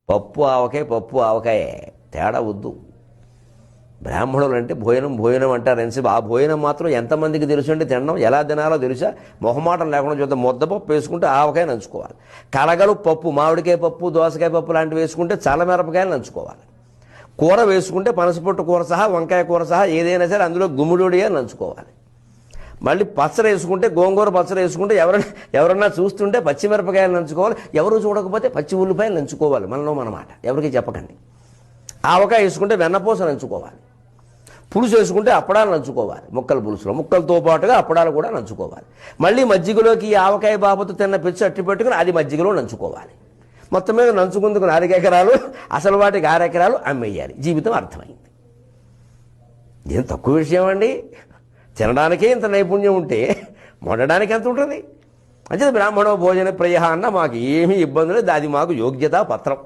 పప్పు ఆవకాయే, తేడా వద్దు. బ్రాహ్మణులు అంటే భోజనం అంటారు అనేసి ఆ భోజనం మాత్రం ఎంతమందికి తెలుసు అంటే తినడం ఎలా తినాలో తెలుసా? మొహమాటం లేకుండా చూద్దాం. ముద్దపప్పు వేసుకుంటే ఆవకాయ నంచుకోవాలి. కలగలు పప్పు, మామిడికాయ పప్పు, దోసకాయ పప్పు లాంటివి వేసుకుంటే చల్లమిరపకాయలు నంచుకోవాలి. కూర వేసుకుంటే పనసపొట్టు కూర సహా, వంకాయ కూర సహా ఏదైనా సరే అందులో గుమ్మిడిగా నంచుకోవాలి. మళ్ళీ పచ్చడి వేసుకుంటే, గోంగూర పచ్చడి వేసుకుంటే ఎవరన్నా చూస్తుంటే పచ్చిమిరపకాయలు నంచుకోవాలి. ఎవరు చూడకపోతే పచ్చి ఉల్లిపాయలు నంచుకోవాలి. మనలో మన మాట ఎవరికి చెప్పకండి. ఆవకాయ వేసుకుంటే వెన్నపూస నంచుకోవాలి. పులుసు వేసుకుంటే అప్పడాలు నంచుకోవాలి. ముక్కల పులుసులో ముక్కలతో పాటుగా అప్పడాలు కూడా నంచుకోవాలి. మళ్ళీ మజ్జిగలోకి ఈ ఆవకాయ బాబుతో తిన్న పిచ్చి అట్టి పెట్టుకుని అది మజ్జిగలో నంచుకోవాలి. మొత్తం మీద నంచుకుందుకు 4 ఎకరాలు, అసలు వాటికి 6 ఎకరాలు అమ్మేయాలి. జీవితం అర్థమైంది. ఏం తక్కువ విషయం అండి. తినడానికే ఇంత నైపుణ్యం ఉంటే వండడానికి ఎంత ఉంటుంది? అంటే బ్రాహ్మణో భోజన ప్రియ అన్న మాకు ఏమీ ఇబ్బంది లేదు. అది మాకు యోగ్యతా పత్రం.